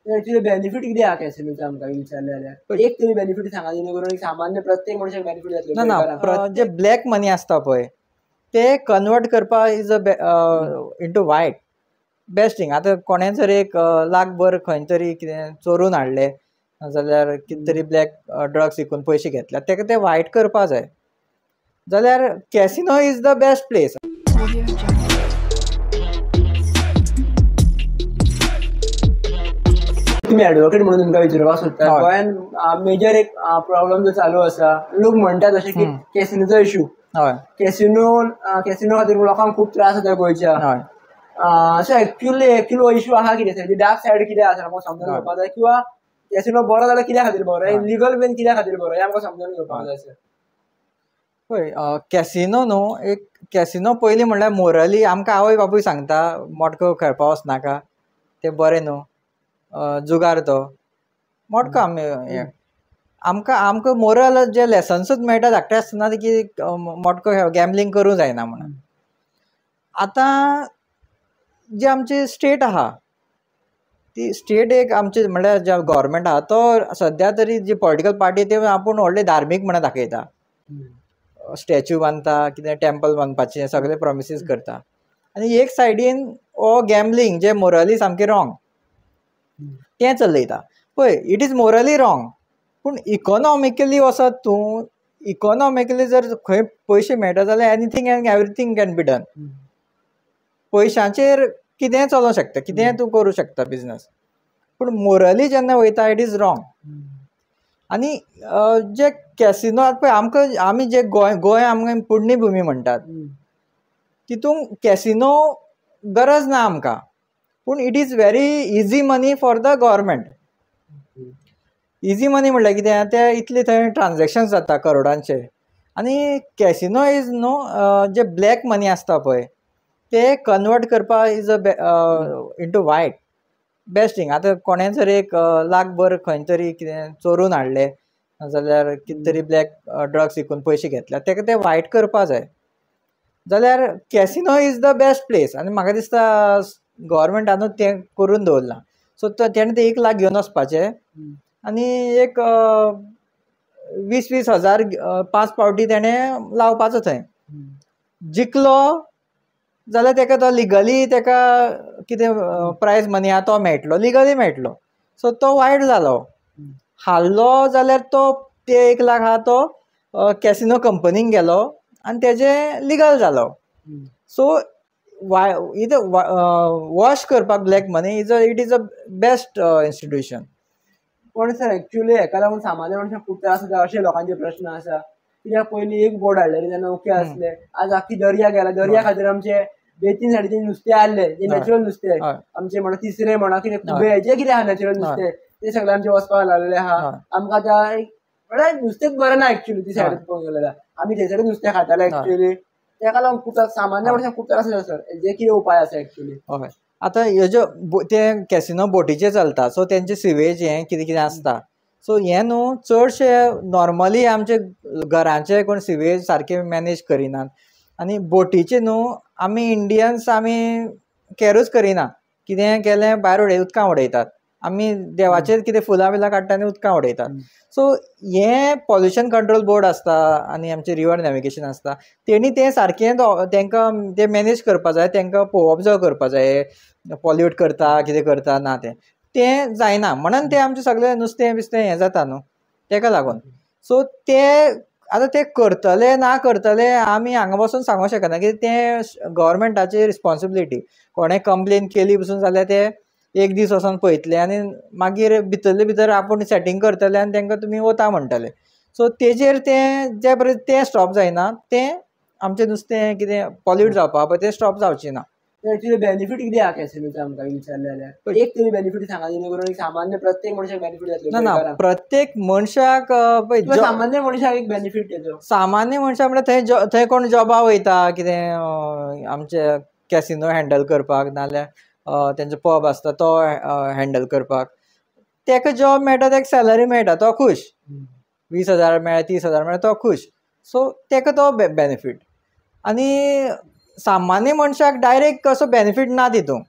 Actually benefit कितें आहा कॅसिनोचा आमकां विचारलें जाल्यार एक तरी बेनिफीट सांगा जेणे करून एक सामान्य प्रत्येक मनशाक बेनिफीट जातलो ना जे ब्लॅक मनी आसता पळय ते कन्वर्ट करपा इज इंटू वायट बेस्ट थिंग. आतां कोणें जर एक लाखभर खंय तरी कितें चोरून हाडले जाल्यार कितें तरी ब्लॅक ड्रग्स विकून पयशे घेतल्यात तेका ते वायट करपा जाय जाल्यार casino is the best place. तुम्ही ॲडवोकेट म्हणून तुमकां विचारपाक सोदता गोंयान मेजर एक प्रॉब्लम जो चालू आसा लोक म्हणटात अशें की कॅसिनोचो इशू. कॅसिनो खातीर लोकांक खूब त्रास जाता गोंयच्या. सो एक्चुअली हो इशू आहा कितें डार्क सायड कितें आसा आमकां समजून घेवपाक जाय किंवा कॅसिनो बरो जाल्यार कित्या खातीर बरो लिगल वेन कित्या खातीर बरो हें आमकां समजून घेवपाक जाय सर. पळय कॅसिनो न्हू एक कॅसिनो पयलीं म्हणल्यार मोरली आमकां आवय बापूय सांगता मोटको खेळपा वचनाका तें बरें न्हू जुगार तो मोटको आमी आमकां मोरल जे लेसन्सूच मेळटा धाकटे आसतना की मोटको गॅमलींग करूं जायना म्हणून. आतां जी आमची स्टेट आहा ती स्टेट एक आमचे म्हणल्यार जे गव्हर्मेंट आहा तो सद्या तरी जी पॉलिटिकल पार्टी ते आपूण व्हडले धार्मीक म्हणून दाखयता. स्टॅच्यू बांदता कितें टेंपल बांदपाचें सगळे प्रॉमिसीस करता आनी एक सायडीन हो गॅमलींग जे मोरली सामकें रॉंग तें चलयता. पळय इट इज मोरली रॉंग पूण इकॉनॉमिकली वचत तूं इकॉनॉमिकली जर खंय पयशे मेळटा जाल्यार anything and everything can be done. पयशांचेर कितेंय चलोवंक शकता कितेंय तूं करूं शकता बिजनस पूण मोरली जेन्ना वयता इट इज रॉंग. आनी जे कॅसिनो आसा पळय आमकां आमी जे गोंय आमकां पुण्यभुमी म्हणटात तितूंत कॅसिनो गरज ना आमकां पूण it is very easy money for the government. Easy money म्हणल्यार कितें ते इतले थंय ट्रान्जॅक्शन्स जाता करोडांचे आनी कॅसिनो इज न्हू जे ब्लॅक मनी आसता पळय ते कन्वर्ट करपा इज इंटू वायट बेस्ट थिंग. आतां कोणें जर एक लाखभर खंय तरी कितें चोरून हाडले जाल्यार कितें तरी ब्लॅक ड्रग्स विकून पयशे घेतल्यात तेका ते वायट करपा जाय जाल्यार casino is the best place. आनी म्हाका दिसता गव्हर्मेंटानूच तें करून दवरलां. सो तेणें ते 1 लाख घेवन वचपाचे आनी एक 20-20 हजार 5 फावटी तेणें लावपाचो थंय. जिखलो जाल्यार तेका तो लिगली तेका कितें प्रायज मनी आहा तो मेळटलो लिगली मेळटलो सो तो वायट जालो. हारलो जाल्यार तो ते 1 लाख आहा तो कॅसिनो कंपनीक गेलो आनी तेजें लिगल जालो. सो वॉश करपाक black money it is a best institution. पण सर एक्चुअली हेका लागून सामान्य मनशाक खूब त्रास जाता अशे लोकांचे प्रश्न आसा कित्याक पयलीं एक बोट हाडलेले तेन्ना ओके आसले आज आख्खी दर्या गेला दर्या खातीर आमचे बेतीन सायडीचे नुस्तें आसले जे नॅचरल नुस्तें आमचे म्हणा तिसरे म्हणा कितें कुबे हेजे कितें आहा नॅचरल नुस्तें ते सगळे आमचे वचपाक लागलेले आहा. आमकां आतां म्हणल्यार नुस्तेंच बरें ना एक्चुअली ती सायडीन पळोवंक गेल्यार आमी थंयसरूच नुस्तें खाताले एक्चुअली तेका लागून खूब सामान्य मनशाक खूब त्रास जाता सर. जे कितें उपाय आसा एक्चुअली. हय आतां ह्यो ज्यो ते कॅसिनो बोटीचे चलता सो तेंचे सिवेज हें कितें कितें आसता सो हें न्हू चडशे नॉर्मली आमचे घरांचे कोण सिवेज सारके मॅनेज करिनात आनी बोटीचे न्हू आमी इंडियन्स आमी कॅरूच करिना कितें केलें भायर उदकां उडयतात आमी देवाचेर कितें फुलां बिलां काडटा आनी उदकां उडयतात. सो हें पॉल्युशन कंट्रोल बोर्ड आसता आनी आमचे रिवर नॅविगेशन आसता तेणी तें सारकें तेंकां तें मॅनेज करपा जाय तेंकां ऑब्जर्व करपा जाय पॉल्यूट करता कितें करता ना तें जायना म्हणून तें आमचें सगळें नुस्तें बिस्तें हें जाता न्हू तेका लागून. सो ते आतां ते करतले ना करतले आमी हांगा बसून सांगूं शकना कित्याक तें गव्हर्मेंटाची रिस्पॉन्सिबिलिटी. कोणें कंप्लेन केली पसून जाल्यार ते एक दीस वचोन पळयतले आनी मागीर भितरले भितर आपूण सेटींग करतले आनी तांकां तुमी वता म्हणटले. सो तेजेर तें जे परेन तें स्टॉप जायना तें आमचें नुस्तें कितें पॉल्यूट जावपा पळय तें स्टॉप जावचें ना. एक्चुअली बेनिफीट कितें आहा कॅसिनोचा आमकां विचारलें जाल्यार एक तरी बेनिफीट सांगा जेणे करून एक सामान्य प्रत्येक मनशाक बेनिफीट जातलो. ना प्रत्येक मनशाक सामान्य मनशाक एक बेनिफीट तेजो सामान्य मनशाक म्हणल्यार थंय कोण जॉबा वयता कितें आमचे कॅसिनो हँडल करपाक नाल्यार तेंचो पब आसता तो हँडल करपाक तेका जॉब मेळटा तेका सॅलरी मेळटा तो खूश 20,000 मेळ्ळा 30,000 मेळ्ळा तो खूश. सो तेका तो बेनिफीट आनी सामान्य मनशाक डायरेक्ट कसो बेनिफीट ना तितूंत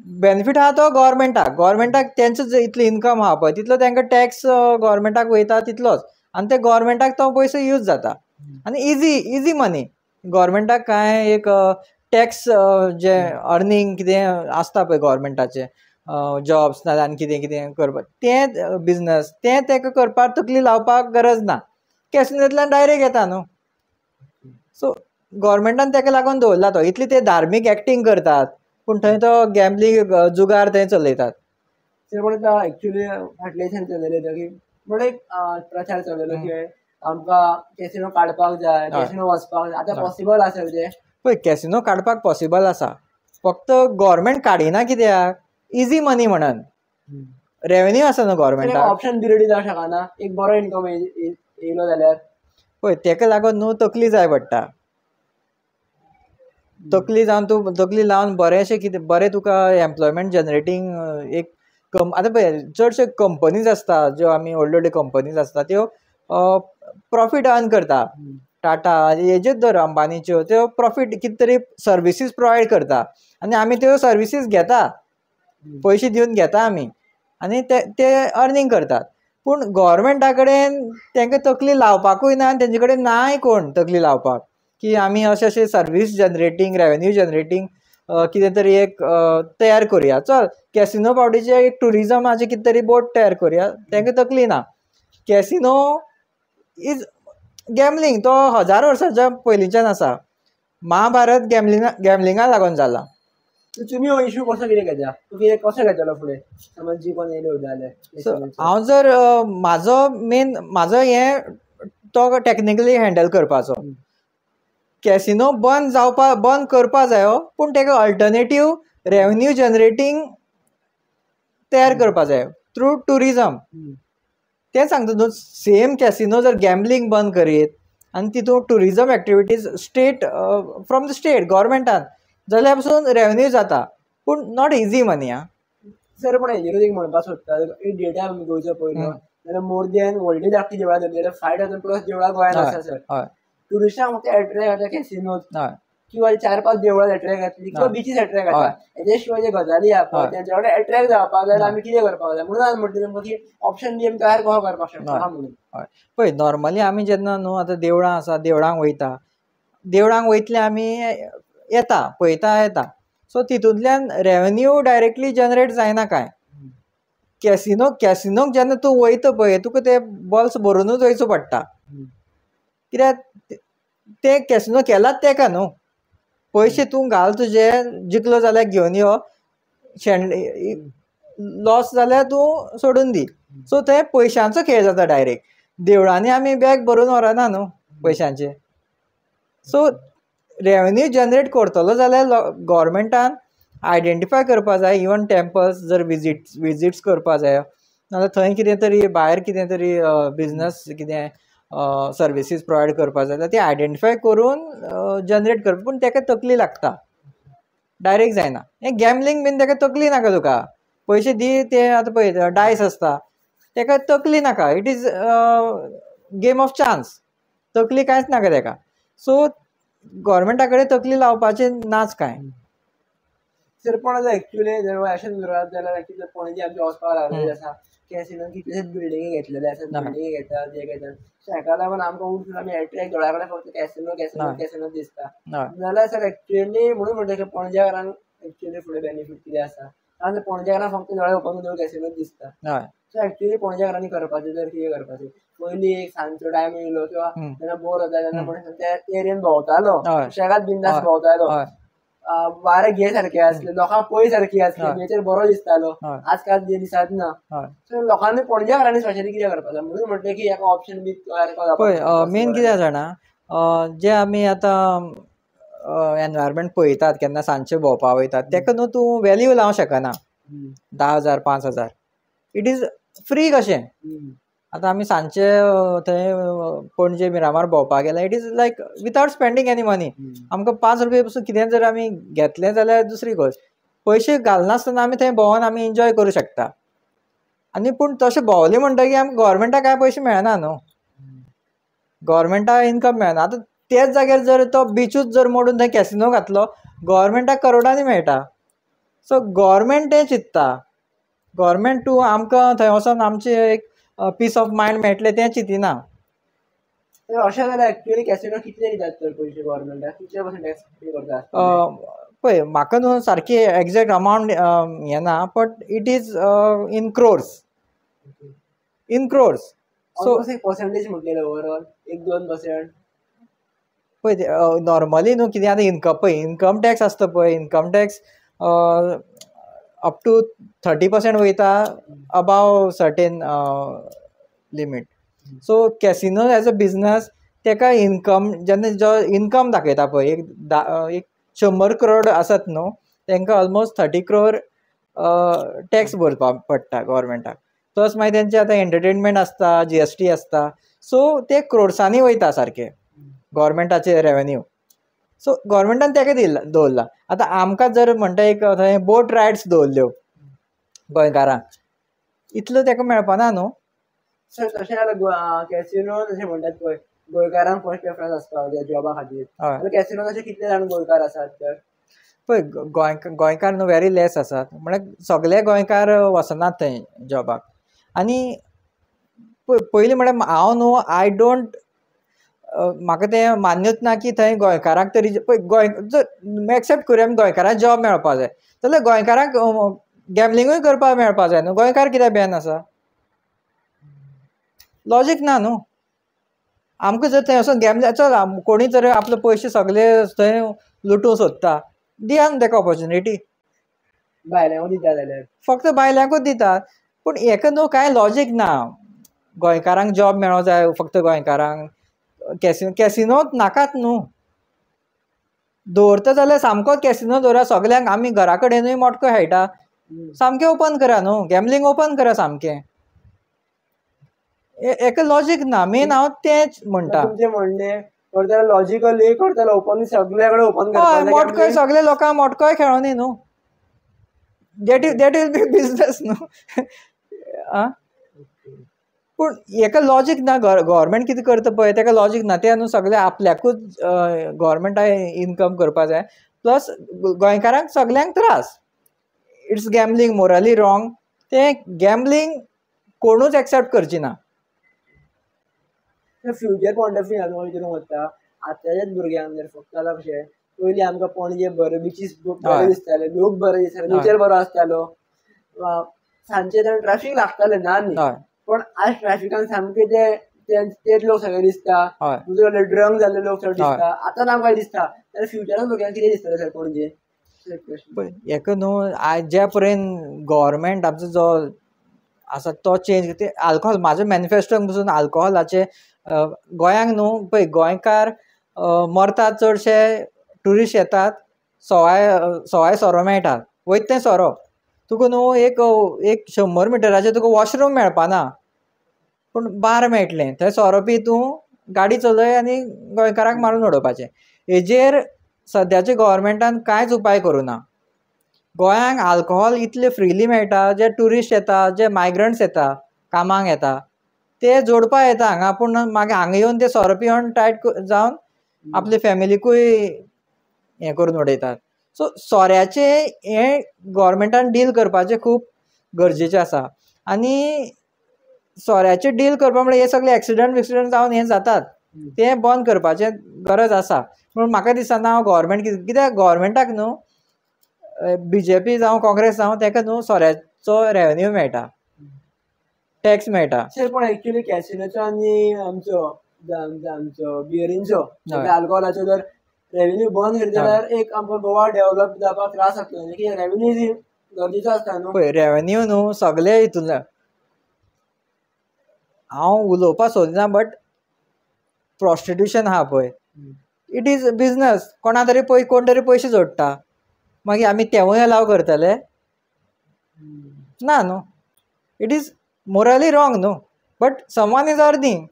बेनिफीट आहा तो गव्हर्मेंटाक तेंचो इतलो इन्कम आहा पळय तितलो तांकां टॅक्स गव्हर्मेंटाक वयता तितलोच आनी ते गव्हर्मेंटाक तो पयसो यूज जाता आनी इजी मनी गव्हर्मेंटाक काय एक टॅक्स जे अर्नींग कितें आसता पळय गव्हर्मेंटाचें जॉब्स नाजाल्यार आनी कितें कितें करपाक तें बिजनस तें ताका करपाक तकली लावपाक गरज ना कॅसिनोंतल्यान डायरेक्ट येता न्हू सो गव्हर्मेंटान ताका लागून दवरला तो इतली ते धार्मीक एक्टींग करतात पूण थंय तो गॅम्बलींग जुगार थंय चलयतात सर पण आता ऍक्च्युली फाटल्या दिसांनी चलयलें की म्हणून एक प्रचार चलयलो की आमकां कॅसिनो काडपाक जाय कॅसिनो वचपाक जाय आतां पॉसिबल आसा ते पळय कॅसिनो काडपाक पॉसिबल आसा फक्त गव्हर्मेंट काडिना कित्याक इजी मनी म्हणून रेवेन्यू आसा न्हू गव्हर्मेंटाक ऑप्शन पिरियड जावं शकना एक बरो इन्कम येयलो जाल्यार पळय तेका लागून न्हू तकली जाय पडटा तकली जावन तूं तकली लावन बरेंशें कितें बरें तुका एम्प्लॉयमेंट जनरेटींग एक आतां पळय चडशे कंपनीज आसता ज्यो आमी व्हडल्यो कंपनीज आसता त्यो प्रॉफीट अर्न करता टाटा हेज्योच धर अंबानीच्यो त्यो प्रॉफीट कितें तरी सर्विसीस प्रोवायड करता आनी आमी त्यो सर्विसीस घेता पयशे दिवन घेता आमी आनी ते अर्नींग करतात पूण गव्हर्मेंटा कडेन तांकां तकली लावपाकूय ना आनी तेंचे कडेन नाय कोण तकली लावपाक की आमी अशें सर्वीस जनरेटींग रेवेन्यू जनरेटींग कितें तरी एक तयार करुया चल कॅसिनो पावटीचे एक टुरिजमाचे कितें तरी बोट तयार करुया तांकां तकली ना कॅसिनो इज गॅमलींग तो 1000 वर्सांच्या पयलींच्यान आसा महाभारत गॅमलिंगा लागून जाला तुमी हो इश्यू कसो कितें घेता तुमी कसो घेतलो फुडें समज जी कोण येयले जाल्यार हांव जर म्हाजो हें तो टॅक्निकली हँडल करपाचो कॅसिनो बंद करपा जायो पूण ताका अल्टरनेटीव रेवेन्यू जनरेटींग तयार करपा जाय थ्रू टुरिजम तें सांगता न्हू सेम कॅसिनो जर गॅमलींग बंद करीत आनी तितून tourism activities state from the state गव्हर्मेंटान जाल्यार पासून रेवेन्यू जाता पूण नॉट इजी मनी आं सर पण हेजेरूच एक म्हणपाक सोदता एक डेटा आमी गोंयचो पयलो जाल्यार मोर दॅन व्हडली धाकटी देवळां धरली 5,000 प्लस देवळां गोंयांत आसा सर टुरिस्टांक फक्त एट्रॅक्ट जाता कॅसिनोज किंवा 4-5 देवळां एट्रॅक्ट जातली किंवा बिचीस एट्रॅक्ट जाता हेजे शिवाय जे गजाली आहा तेंचे कडेन एट्रॅक्ट जावपाक जाल्यार आमी कितें करपाक जाय म्हणून म्हणटा तुमकां की ऑप्शन बी आमी तयार कसो करपाक शकता म्हणून पळय नॉर्मली आमी जेन्ना न्हू आतां देवळां आसा देवळांक वयतले आमी येता पळयता येता सो तितूंतल्यान रेवेन्यू डायरेक्टली जनरेट जायना काय कॅसिनोक जेन्ना तूं वयता पळय तुका ते बॉल्स भरुनूच वयचो पडटा कित्याक ते कॅसिनो केलाच तेका न्हू पयशे तूं घाल तुजे जिखलो जाल्यार घेवन यो लॉस जाल्यार तूं सोडून दी सो ते पयशांचो खेळ जाता डायरेक्ट देवळांनी आमी बॅग भरून व्हरना न्हू पयशांचे सो रेवेन्यू जनरेट करतलो जाल्यार गव्हर्मेंटान आयडेंटिफाय करपा जाय इवन टेम्पल्स जर विजीट्स करपा जाय नाजाल्यार थंय कितें तरी भायर कितें तरी बिजनस कितें सर्विसीस प्रोवायड करपा जाय जाल्यार ती आयडेंटिफाय करून जनरेट करप पूण ताका तकली लागता डायरेक्ट जायना हें गॅमलींग बीन ताका तकली नाका तुका पयशे दी ते आतां पळय डायस आसता ताका तकली नाका it is game of chance तकली कांयच नाका ताका सो गव्हर्मेंटा कडेन तकली लावपाचें नाच कांय सर पण आतां एक्चुअली जर अशें धरत जाल्यार पणजे आमचे वचपाक लागलेले आसा कॅसिनोन कितलेशेच बिल्डिंगी घेतलेले आसात बिल्डिंगी घेतात जे घेतात सो हेका लागून आमकां उठून आमी एट्रॅक्ट दोळ्या कडेन फक्त कॅसिनो दिसता जाल्यार सर एक्चुअली म्हणून म्हणटा की पणजेकारांक एक्चुअली फुडें बेनिफीट कितें आसा कारण पणजेकारांक फक्त दोळे ओपन करून कॅसिनो दिसता सो एक्चुअली पणजेकारांनी करपाचें जर कितें करपाचें पयलीं एक सांजचो टायम येयलो किंवा जेन्ना बोर जाता तेन्ना मनीस त्या एरियेन भोंवतालो शेगात बिंदास भोंवतालो वारें घे सारकें आसलें लोकांक पळय सारकी आसली नेचर बरो दिसतालो आजकाल जे दिसत ना सो लोकांनी पणजेकारांनी स्पेशली कितें करपाक जाय म्हणून म्हणटा की हेका ऑप्शन बी पळय मेन कितें जाणा जे आमी आतां एनवायरमेंट पळयतात केन्ना सांजचे भोंवपाक वयतात ताका न्हू तूं वेल्यू लावंक शकना 10,000 5,000 इट इज फ्री कशें आतां आमी सांजचे थंय पणजे मिरामार भोंवपाक गेले it is like without spending any money आमकां 5 रुपया पसून कितें जर आमी घेतलें जाल्यार दुसरी गोश्ट पयशे घालनासतना आमी थंय भोंवून आमी एन्जॉय करूं शकता आनी पूण तशें भोंवलें म्हणटकीर आमकां गव्हर्मेंटाक कांय पयशे मेळना न्हू गव्हर्मेंटाक इन्कम मेळना आतां तेच जाग्यार जर तो बिचूच जर मोडून थंय कॅसिनो घातलो गव्हर्मेंटाक करोडांनी मेळटा सो गव्हर्मेंट तें चिंतता, गव्हर्मेंट टू आमकां थंय वचोन आमचे एक पीस ऑफ मायंड मेळटलें तें चिंतिना. तर अशें जाल्यार एक्चुअली कॅसिनो कितले दितात तर पयशे गव्हर्मेंटाक, कितले पर्सेंट टॅक्स पे करता? पळय म्हाका न्हू सारकी एग्जॅक्ट अमावंट हें ना, but it is in crores, in crores. So एक पर्सेंटेज म्हटलेले ओवरऑल 1-2%. पळय नॉर्मली न्हू कितें आतां इन्कम टॅक्स आसता पळय, इन्कम टॅक्स अप टू 30% वयता above certain limit. So casino as a business तेका इन्कम जेन्ना जो इन्कम दाखयता पळय, एक 100 करोड आसत न्हू, तांकां ऑलमोस्ट 30 करोड टॅक्स भरपाक पडटा गव्हर्मेंटाक. प्लस मागीर तेंचे आतां एंटरटेनमेंट आसता, GST आसता, सो ते क्रोड्सांनी वयता सारके गव्हर्मेंटाचे रेवेन्यू. सो गव्हर्मेंटान तेका दवरला. आतां आमकां जर म्हणटा एक थंय बोट रायड्स दवरल्यो गोंयकारांक, इतलो तेका मेळपाना न्हू. सर तशें जाल्यार कॅसिनो जशें म्हणटात पळय गोंयकारांक फर्स्ट प्रेफरन्स आसता जॉबा खातीर, हय कॅसिनो तशें कितले जाण गोंयकार आसात तर? पळय गोंयकार न्हू वेरी लेस आसात, म्हळ्यार सगळे गोंयकार वचनात थंय जॉबाक. आनी पयलीं म्हळ्यार हांव न्हू आय डोंट, म्हाका तें मान्यूच ना की थंय गोंयकाराक तरी पळय जर एक्सेप्ट करुया आमी गोंयकाराक जॉब मेळपा जाय जाल्यार गोंयकाराक गॅमलिंगूय करपाक मेळपा जाय न्हू. गोंयकार कित्याक बॅन आसा? लॉजीक ना न्हू. आमकां जर थंय वचोन गॅमलिंग चल कोणी तरी आपले पयशे सगळे थंय लुटूंक सोदता, दिया न्हू ताका ऑपॉर्च्युनिटी. भायल्यांकूय दिता जाल्यार फक्त भायल्यांकूच दितात, पूण हेका न्हू कांय लॉजीक ना. गोंयकारांक जॉब मेळो जाय फक्त गोंयकारांक, कॅसिनोच नाकात न्हू. दवरता जाल्यार सामकोच कॅसिनो दवरा सगल्यांक. आमी घरा कडेनूय मटको खेळटा, सामकें ओपन करा न्हू, गॅमलिंग ओपन करा सामकें. हेका लॉजीक ना. मेन हांव तेंच म्हणटा. तुमचें म्हणणें करता लॉजिकली करता ओपन सगळे कडेन ओपन हय, करपाक मटकोय सगळे लोकांक मटकोय खेळोनी न्हू. दॅट वील बी बिजनस न्हू. पूण हेका लॉजीक ना. गव्हर्मेंट कितें करता पळय तेका लॉजीक ना. ते न्हू सगळे आपल्याकूच गव्हर्मेंटाक इन्कम करपा जाय. प्लस गोंयकारांक सगल्यांक त्रास. इट्स गॅमलिंग, मोरली रॉंग. तें गॅमलिंग कोणूच एक्सेप्ट करची ना. फ्युचर पॉयंट ऑफ व्यू हांव विचारूंक सोदता, आतांच्याच भुरग्यांक जर फक्त जाल्यार कशें पयलीं आमकां पणजे बरें बिचीस बरे दिसताले, लोक बरे दिसताले, नेचर बरो आसतालो, सांजचे थंय ट्रॅफिक लागतालें ना न्ही. पण आज ट्रॅफिकान सामके तेच लोक सगळे दिसता, ड्रंक जाल्ले लोक चड दिसता. आतां आमकां दिसता जाल्यार फ्युचरान भुरग्यांक कितें दिसतलें सर पणजे? हेका न्हू जे पर्यंत गव्हर्मेंट आमचो जो आसा तो चेंज, ते आल्कोहॉल म्हाजो मॅनिफेस्टोन पसून आल्कोहॉलाचे गोंयांक न्हू पळय गोंयकार मरतात चडशे ट्युरिस्ट येतात, सवाय सोरो मेळटा, वयता तें सोरो. तुका न्हू एक 100 मिटराचेर तुका वॉशरूम मेळपाना, पूण बार मेळटलें. थंय सोरो पी तूं, गाडी चलय आनी गोंयकाराक मारून उडोवपाचें. हेजेर सद्याच्या गव्हर्मेंटान कांयच उपाय करूना. गोंयांक आल्कोहॉल इतले फ्रिली मेळटा, जे ट्युरिस्ट येता, जे मायग्रंट्स येता, कामाक येता, ते जोडपा येता हांगा, पूण मागीर हांगा येवन ते सोरो पिवन टायट जावन आपले फॅमिलीकूय हें करून उडयतात. सो सोऱ्याचे हें गव्हर्मेंटान डील करपाचें खूब गरजेचें आसा. आनी सोऱ्याचे डील करपा म्हळ्यार हे सगळे एक्सिडंट जावन हें जातात, तें बंद करपाचें गरज आसा. पूण म्हाका दिसना हांव गव्हर्मेंट कित्याक गव्हर्मेंटाक न्हू BJP जावं काँग्रेस जावं ताका न्हू सोऱ्याचो रेवेन्यू मेळटा, टॅक्स मेळटा. पण एक्चुअली कॅसिनोचो आनी आमचो बियरींचो आल्कोहॉलाचो जर रेवेन्यू बंद करता जाल्यार एक आमकां गोवा डेव्हलप जावपाक त्रास जातलो, की रेवेन्यू गरजेचो आसता न्हू. पळय रेवेन्यू न्हू सगळे हितूंतल्यान हांव उलोवपाक सोदिना, बट प्रॉस्टिट्यूशन आहा पळय, इट इज बिजनस. कोणा तरी कोण तरी पयशे जोडटा, मागीर आमी तेवूय अलाव करतले ना न्हू. इट इज मोरली रॉंग न्हू, but someone is earning,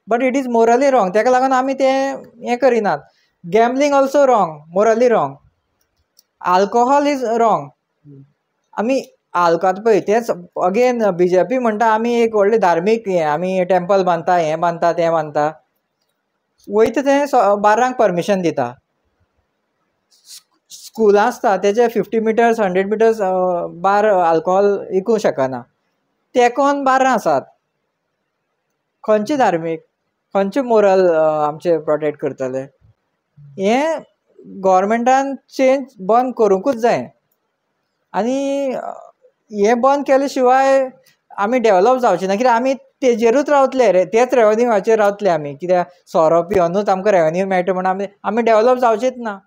but it is morally wrong. ताका लागून आमी तें हें करिनात. गॅमलिंग ऑल्सो रॉंग, मोरली रॉंग. Alcohol is wrong. आमी आल्कोहॉल पळय तेंच अगेन BJP म्हणटा आमी एक व्हडलें धार्मीक हें, आमी टेंपल बांदता, हें बांदता, तें बांदता. वयता थंय बारांक परमिशन दिता. स्कूल आसता तेजे 50 मिटर्स 100 मिटर्स बार अल्कोहोल विकूंक शकना, तेकोन बारां आसात. खंयचे धार्मीक, खंयचे मोरल आमचे प्रोटेक्ट करतले? हें गोवोरमेंटान चेंज बंद करूंकूच जाय. आनी हें बंद केले शिवाय आमी डेवलप जावचे ना, कित्याक आमी तेजेरूच रावतले रे, तेच रेवन्यूवाचेर रावतले आमी, कित्याक सोरो पियोनूच आमकां रेवन्यू मेळटा म्हण आमी डेवलप जावचेच ना.